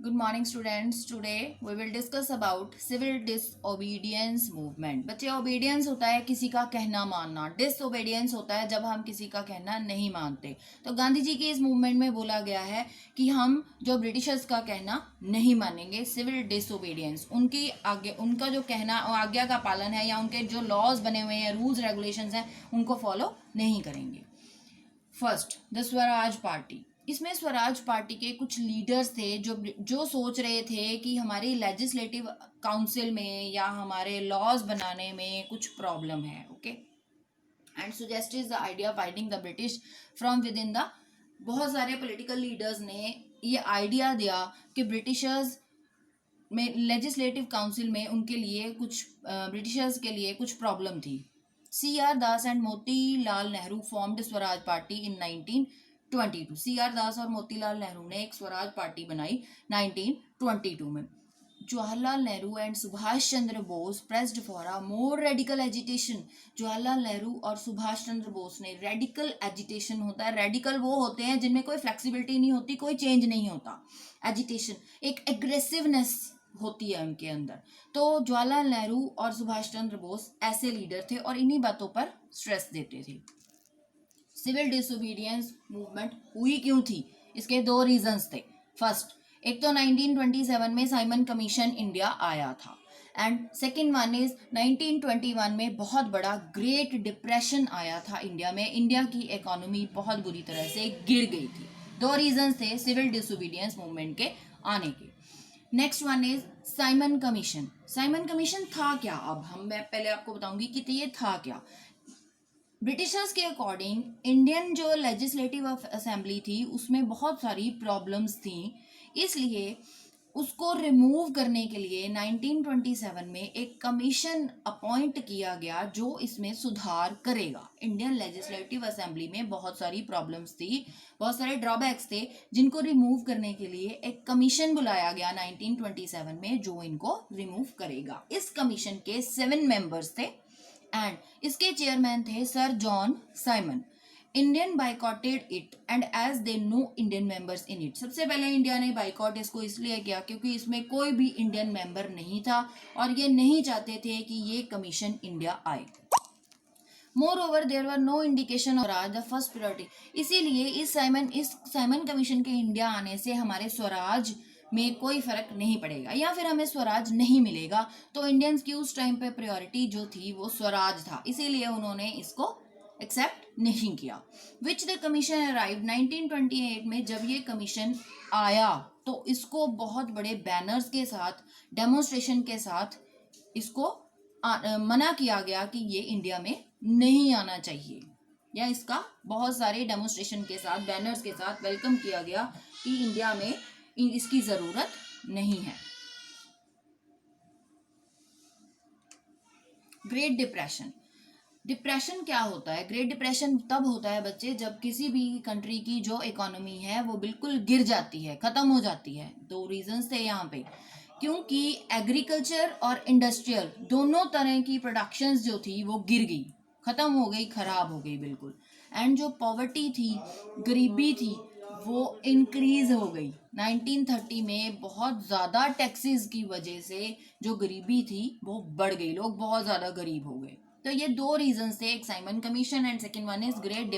Good morning students. Today we will discuss about civil disobedience movement. बच्चे obedience होता है किसी का कहना मानना, disobedience होता है जब हम किसी का कहना नहीं मानते. तो गांधी जी के इस मूवमेंट में बोला गया है कि हम जो ब्रिटिशर्स का कहना नहीं मानेंगे, सिविल डिसोबीडियंस, उनकी आगे उनका जो कहना आज्ञा का पालन है या उनके जो लॉज बने हुए हैं, रूल्स रेगुलेशंस हैं, उनको फॉलो नहीं करेंगे. First, the Swaraj party. इसमें स्वराज पार्टी के कुछ लीडर्स थे जो सोच रहे थे कि हमारी लेजिस्लेटिव काउंसिल में या हमारे लॉज बनाने में कुछ प्रॉब्लम है. Okay, and suggested the idea fighting the British from with in the. बहुत सारे पॉलिटिकल लीडर्स ने ये आइडिया दिया कि ब्रिटिशर्स में लेजिस्लेटिव काउंसिल में उनके लिए कुछ ब्रिटिशर्स के लिए कुछ प्रॉब्लम थी. C.R. Das and Motilal Nehru formed Swaraj party in 1922. C.R. दास और मोतीलाल नेहरू ने एक स्वराज पार्टी बनाई 1922 में. Jawaharlal Nehru and Subhash Chandra Bose pressed for a more radical agitation. Jawaharlal Nehru और सुभाष चंद्र बोस ने, रेडिकल एजिटेशन होता है, रेडिकल वो होते हैं जिनमें कोई फ्लेक्सिबिलिटी नहीं होती, कोई चेंज नहीं होता. एजिटेशन एक एग्रेसिवनेस होती है उनके अंदर. तो जवाहरलाल नेहरू और सुभाष चंद्र बोस ऐसे लीडर थे और इन्हीं बातों पर स्ट्रेस देते थे. सिविल डिसोबीडियंस मूवमेंट हुई क्यों थी? इसके दो रीजंस थे. फर्स्ट, एक तो 1927 में साइमन कमीशन इंडिया आया था, एंड सेकेंड वन इज 1921 में बहुत बड़ा ग्रेट डिप्रेशन आया था इंडिया में. इंडिया की इकोनॉमी बहुत बुरी तरह से गिर गई थी. दो रीजंस थे सिविल डिसोबीडियंस मूवमेंट के आने के. Next one is Simon commission. Simon commission था क्या? मैं पहले आपको बताऊंगी कि ये था क्या. ब्रिटिशर्स के अकॉर्डिंग इंडियन जो लेजिस्लेटिव असेंबली थी उसमें बहुत सारी प्रॉब्लम्स थी, इसलिए उसको रिमूव करने के लिए 1927 में एक कमीशन अपॉइंट किया गया जो इसमें सुधार करेगा. इंडियन लेजिस्लेटिव असेंबली में बहुत सारी प्रॉब्लम्स थी, बहुत सारे ड्रॉबैक्स थे, जिनको रिमूव करने के लिए एक कमीशन बुलाया गया 1927 में जो इनको रिमूव करेगा. इस कमीशन के 7 मेंबर्स थे एंड इसके चेयरमैन थे sir John Simon. Indian boycotted it and as they no Indian members in it. सबसे पहले इंडिया ने बाइकॉट इसको इसलिए किया क्योंकि इसमें कोई भी इंडियन मेंबर नहीं था और ये नहीं चाहते थे कि ये कमीशन इंडिया आए. Moreover, there were no indication of Swaraj the first priority. इसीलिए इस साइमन कमीशन के इंडिया आने से हमारे स्वराज में कोई फर्क नहीं पड़ेगा या फिर हमें स्वराज नहीं मिलेगा. तो इंडियंस की उस टाइम पे प्रायोरिटी जो थी वो स्वराज था, इसीलिए उन्होंने इसको एक्सेप्ट नहीं किया. विच द कमीशन अराइव 1928 में. जब ये कमीशन आया तो इसको बहुत बड़े बैनर्स के साथ, डेमोन्स्ट्रेशन के साथ इसको मना किया गया कि ये इंडिया में नहीं आना चाहिए, या इसका बहुत सारे डेमोन्स्ट्रेशन के साथ, बैनर्स के साथ वेलकम किया गया कि इंडिया में इसकी जरूरत नहीं है. Great depression. डिप्रेशन क्या होता है? ग्रेट डिप्रेशन तब होता है बच्चे जब किसी भी कंट्री की जो इकोनॉमी है वो बिल्कुल गिर जाती है, खत्म हो जाती है. दो रीजंस थे यहाँ पे, क्योंकि एग्रीकल्चर और इंडस्ट्रियल दोनों तरह की प्रोडक्शंस जो थी वो गिर गई, खत्म हो गई, खराब हो गई बिल्कुल. एंड जो पॉवर्टी थी, गरीबी थी, वो इंक्रीज हो गई. 1930 में बहुत ज़्यादा टैक्सेस की वजह से जो गरीबी थी वो बढ़ गई, लोग बहुत ज़्यादा गरीब हो गए. तो ये दो रीजंस थे, एक Simon commission and second one is great